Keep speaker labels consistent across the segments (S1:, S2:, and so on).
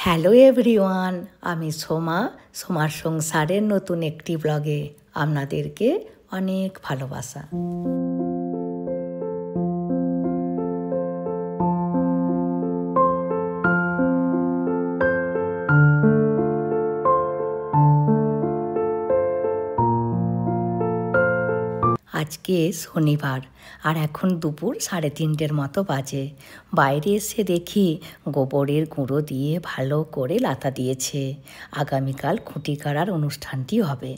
S1: Hello everyone, আমি সোমার সংসারের নতুন একটি ব্লগে আপনাদেরকে অনেক ভালোবাসা। আজকে শনিবার আর এখন দুপুর 3:30 মতো বাজে। বাইরে এসে দেখি গোবরের গুঁড়ো দিয়ে ভালো করে লাতা দিয়েছে। আগামীকাল খুঁটি কাড়ার অনুষ্ঠানটি হবে।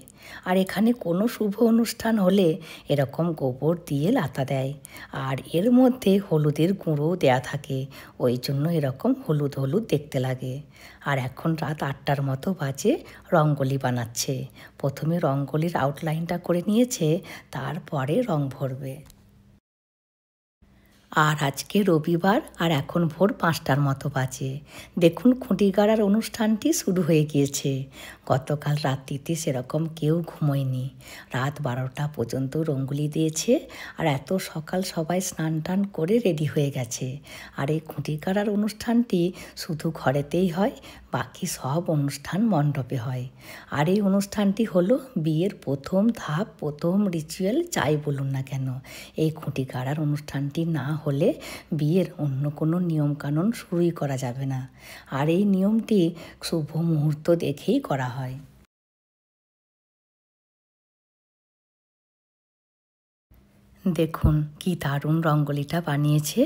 S1: আর এখানে কোনো শুভ অনুষ্ঠান হলে এরকম গোবর দিয়ে লাতা দেয়, আর এর মধ্যে হলুদের গুঁড়োও দেয়া থাকে, ওই জন্য এরকম হলুদ হলুদ দেখতে লাগে। আর এখন রাত 8টার মতো বাজে, রঙ্গোলি বানাচ্ছে। প্রথমে রঙ্গোলির আউটলাইনটা করে নিয়েছে, তারপরে রং ভরবে। আর আজকে রবিবার আর এখন ভোর 5টার মতো বাজে। দেখুন খুঁটি গাড়ার অনুষ্ঠানটি শুরু হয়ে গিয়েছে। গতকাল রাত্রিতে সেরকম কেউ ঘুমোয়নি, রাত 12টা পর্যন্ত রঙ্গোলি দিয়েছে। আর এত সকাল সবাই স্নান টান করে রেডি হয়ে গেছে। আর এই খুঁটি গাড়ার অনুষ্ঠানটি শুধু ঘরেতেই হয়, বাকি সব অনুষ্ঠান মণ্ডপে হয়। আর এই অনুষ্ঠানটি হলো বিয়ের প্রথম ধাপ, প্রথম রিচুয়াল যাই বলুন না কেন। এই খুঁটি গাড়ার অনুষ্ঠানটি না হলে বিয়ের অন্য কোনো নিয়মকানুন শুরুই করা যাবে না। আর এই নিয়মটি শুভ মুহূর্ত দেখেই করা হয়। দেখুন কি দারুণ রঙ্গোলিটা বানিয়েছে,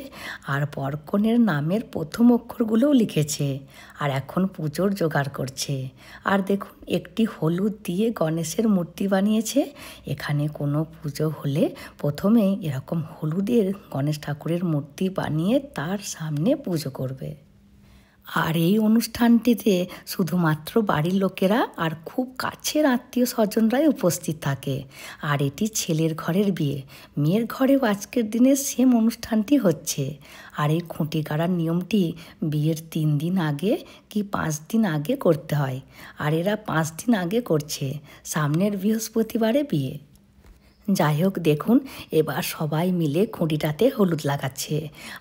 S1: আর বরকনের নামের প্রথম অক্ষরগুলোও লিখেছে। আর এখন পুজোর জোগাড় করছে। আর দেখুন একটি হলুদ দিয়ে গণেশের মূর্তি বানিয়েছে। এখানে কোনো পুজো হলে প্রথমেই এরকম হলুদের গণেশ ঠাকুরের মূর্তি বানিয়ে তার সামনে পুজো করবে। আর এই অনুষ্ঠানটিতে শুধুমাত্র বাড়ির লোকেরা আর খুব কাছের আত্মীয় স্বজনরাই উপস্থিত থাকে। আর এটি ছেলের ঘরের বিয়ে, মেয়ের ঘরেও আজকের দিনে সেম অনুষ্ঠানটি হচ্ছে। আর এই খুঁটি গাড়ার নিয়মটি বিয়ের 3 দিন আগে কি 5 দিন আগে করতে হয়। আর এরা 5 দিন আগে করছে, সামনের বৃহস্পতিবারে বিয়ে। যাই হোক, দেখুন এবার সবাই মিলে খুঁটিটাতে হলুদ লাগাচ্ছে।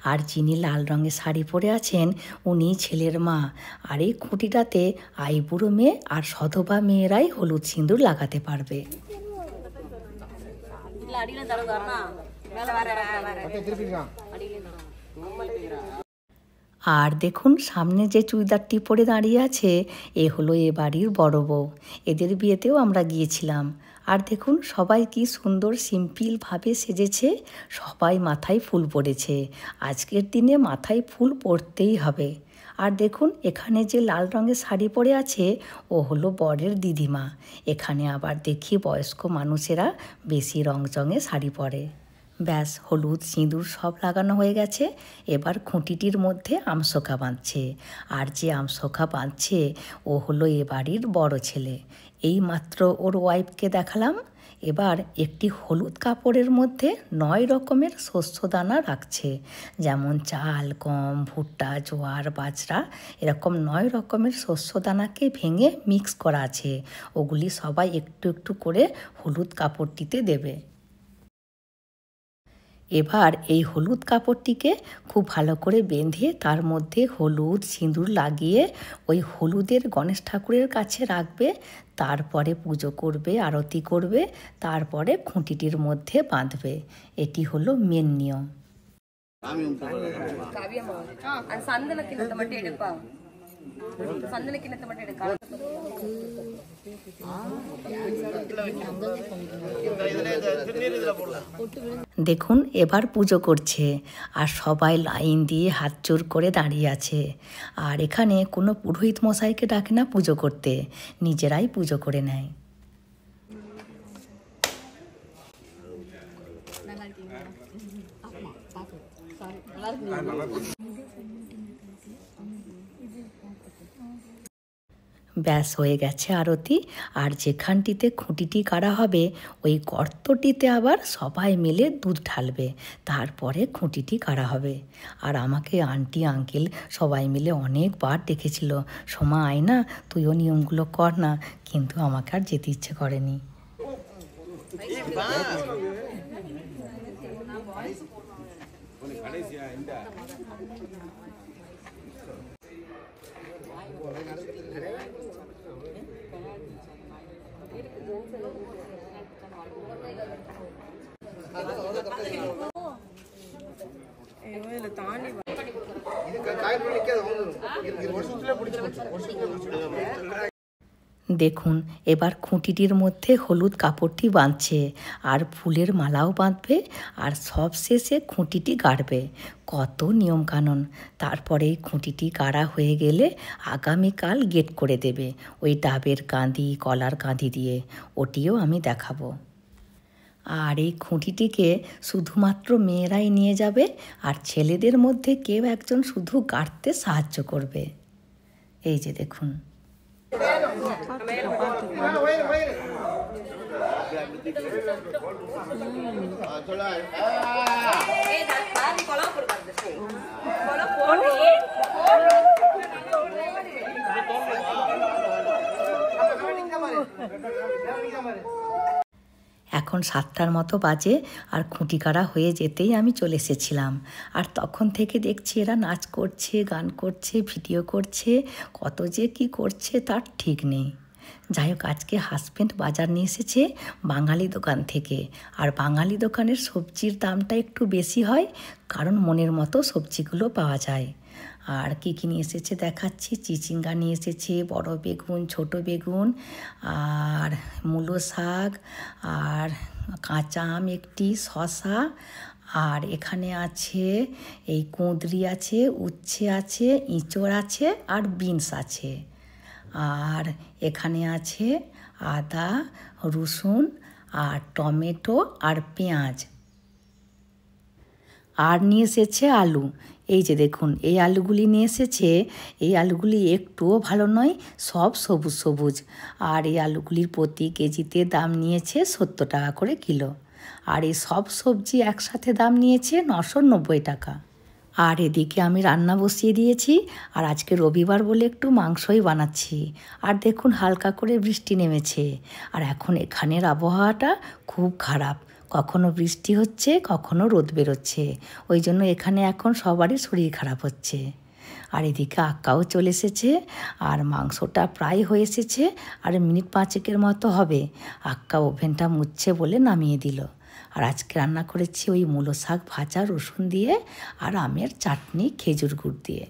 S1: আর যিনি লাল রঙের শাড়ি পরে আছেন উনি ছেলের মা। আর এই খুঁটিটাতে আইবুড়ো মেয়ে আর সধবা মেয়েরাই হলুদ সিঁদুর লাগাতে পারবে। আর দেখুন সামনে যে চুড়িদারটি পরে দাঁড়িয়ে আছে, এ হলো এ বাড়ির বড় বউ। এদের বিয়েতেও আমরা গিয়েছিলাম। আর দেখুন সবাই কি সুন্দর সিম্পলভাবে সেজেছে, সবাই মাথায় ফুল পড়েছে। আজকের দিনে মাথায় ফুল পরতেই হবে। আর দেখুন এখানে যে লাল রঙের শাড়ি পরে আছে ও হলো বরের দিদিমা। এখানে আবার দেখি বয়স্ক মানুষেরা বেশি রংচঙে শাড়ি পরে। ব্যাস হলুদ সিঁদুর সব লাগানো হয়ে গেছে। এবার খুঁটিটির মধ্যে আমশোখা বাঁধছে। আর যে আমশোখা বাঁধছে ও হলো এ বাড়ির বড় ছেলে। এই মাত্র ওর ওয়াইফকে দেখালাম। এবার একটি হলুদ কাপড়ের মধ্যে 9 রকমের শস্যদানা রাখছে, যেমন চাল, গম, ভুট্টা, জোয়ার, বাজরা, এরকম 9 রকমের শস্যদানাকে ভেঙে মিক্স করা আছে। ওগুলি সবাই একটু একটু করে হলুদ কাপড়টিতে দেবে। এবার এই হলুদ কাপড়টিকে খুব ভালো করে বেঁধে তার মধ্যে হলুদ সিঁদুর লাগিয়ে ওই হলুদের গণেশ ঠাকুরের কাছে রাখবে। তারপরে পুজো করবে, আরতি করবে, তারপরে খুঁটিটির মধ্যে বাঁধবে। এটি হলো মেন নিয়ম। দেখুন এবার পুজো করছে, আর সবাই লাইন দিয়ে হাত জোর করে দাঁড়িয়ে আছে। আর এখানে কোনো পুরোহিত মশাইকে ডাকে না পুজো করতে, নিজেরাই পুজো করে নেয়। ব্যাস হয়ে গেছে আরতি। আর যেখানটিতে খুঁটিটি কাড়া হবে ওই গর্তটিতে আবার সবাই মিলে দুধ ঢালবে, তারপরে খুঁটিটি কাড়া হবে। আর আমাকে আন্টি আঙ্কেল সবাই মিলে অনেকবার ডেকেছিল, সোমা আয় না, তুইও নিয়মগুলো কর না, কিন্তু আমাকে আর যেতে ইচ্ছে করেনি। দেখুন এবার খুঁটিটির মধ্যে হলুদ কাপড়টি বাঁধছে আর ফুলের মালাও বাঁধবে আর সব শেষে খুঁটিটি গাড়বে। কত নিয়মকানুন। তারপরে এই খুঁটিটি গাড়া হয়ে গেলে আগামীকাল গেট করে দেবে ওই ডাবের কাঁদি কলার কাঁদি দিয়ে, ওটিও আমি দেখাবো। আর এই খুঁটিটিকে শুধুমাত্র মেয়েরাই নিয়ে যাবে আর ছেলেদের মধ্যে কেউ একজন শুধু গাড়তে সাহায্য করবে। এই যে দেখুন। এখন 7টার মতো বাজে আর খুঁটি কাটা হয়ে যেতেই আমি চলে এসেছিলাম। আর তখন থেকে দেখছি এরা নাচ করছে, গান করছে, ভিডিও করছে, কত যে কি করছে তার ঠিক নেই। যাই হোক, আজকে হাজব্যান্ড বাজার নিয়ে এসেছে বাঙালি দোকান থেকে। আর বাঙালি দোকানের সবজির দামটা একটু বেশি হয়, কারণ মনের মতো সবজিগুলো পাওয়া যায়। আর কী কী নিয়ে এসেছে দেখাচ্ছি। চিচিঙ্গা নিয়ে এসেছে, বড় বেগুন, ছোট বেগুন, আর মূলো শাক, আর কাঁচা আম একটি, শসা, আর এখানে আছে এই কুঁদরি আছে, উচ্ছে আছে, ইঁচড় আছে, আর বিনস আছে। আর এখানে আছে আদা, রসুন, আর টমেটো, আর পেঁয়াজ। আর নিয়ে এসেছে আলু। এই যে দেখুন, এই আলুগুলি নিয়ে এসেছে। এই আলুগুলি একটুও ভালো নয়, সব সবুজ সবুজ। আর এই আলুগুলির প্রতি কেজিতে দাম নিয়েছে 70 টাকা করে কিলো। আর এই সব সবজি একসাথে দাম নিয়েছে 990 টাকা। আর এদিকে আমি রান্না বসিয়ে দিয়েছি। আর আজকে রবিবার বলে একটু মাংসই বানাচ্ছি। আর দেখুন হালকা করে বৃষ্টি নেমেছে। আর এখন এখানের আবহাওয়াটা খুব খারাপ, কখনো বৃষ্টি হচ্ছে, কখনো রোদ বেরোচ্ছে। ওই জন্য এখানে এখন সবারই শরীর খারাপ হচ্ছে। আর এদিকে আক্কাও চলে এসেছে। আর মাংসটা প্রায় হয়ে এসেছে, আর মিনিট 5 মতো হবে। আক্কা ওভেনটা মুছছে বলে নামিয়ে দিল। আর আজকে রান্না করেছি ওই মূলো শাক ভাজা রসুন দিয়ে, আর আমের চাটনি খেজুর গুড় দিয়ে।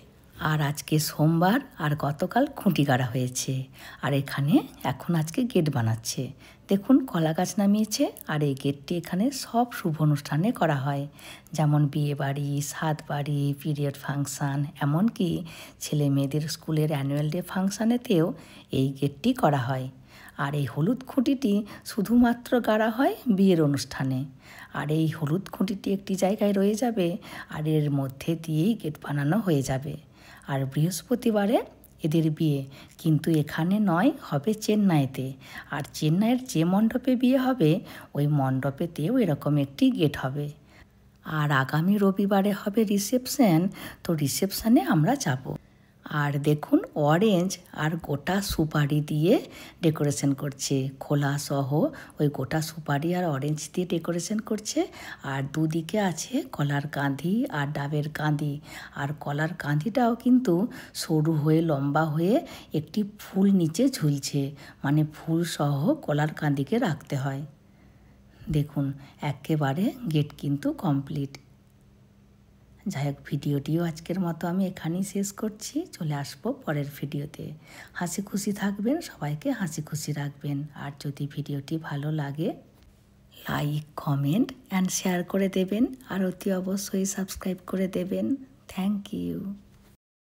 S1: আর আজকে সোমবার, আর গতকাল খুঁটি গাড়া হয়েছে। আর এখানে এখন আজকে গেট বানাচ্ছে। দেখুন কলা গাছ নামিয়েছে। আর এই গেটটি এখানে সব শুভ অনুষ্ঠানে করা হয়, যেমন বিয়ে বাড়ি, সাত বাড়ি, পিরিয়ড ফাংশান, এমনকি ছেলে মেয়েদের স্কুলের অ্যানুয়াল ডে ফাংশানেতেও এই গেটটি করা হয়। আর এই হলুদ খুঁটিটি শুধুমাত্র গাড়া হয় বিয়ের অনুষ্ঠানে। আর এই হলুদ খুঁটিটি একটি জায়গায় রয়ে যাবে, আর এর মধ্যে দিয়েই গেট বানানো হয়ে যাবে। আর বৃহস্পতিবারে এদের বিয়ে, কিন্তু এখানে নয়, হবে চেন্নাইতে। আর চেন্নাইয়ের যে মণ্ডপে বিয়ে হবে ওই মণ্ডপেতেও এরকম একটি গেট হবে। আর আগামী রবিবারে হবে রিসেপশন, তো রিসেপশানে আমরা যাব। আর দেখুন অরেঞ্জ আর গোটা সুপারি দিয়ে ডেকোরেশন করছে, খোলা সহ ওই গোটা সুপারি আর অরেঞ্জ দিয়ে ডেকোরেশন করছে। আর দুদিকে আছে কলার কাঁদি আর ডাবের কাঁদি। আর কলার কাঁদিটাও কিন্তু সরু হয়ে লম্বা হয়ে একটি ফুল নিচে ঝুলছে, মানে ফুল সহ কলার কাঁদিকে রাখতে হয়। দেখুন একেবারে গেট কিন্তু কমপ্লিট। যাই হোক, ভিডিওটিও আজকের মতো আমি এখানেই শেষ করছি। চলে আসবো পরের ভিডিওতে। হাসি খুশি থাকবেন, সবাইকে হাসি খুশি রাখবেন। আর যদি ভিডিওটি ভালো লাগে লাইক, কমেন্ট অ্যান্ড শেয়ার করে দেবেন। আর অতি অবশ্যই সাবস্ক্রাইব করে দেবেন। Thank you.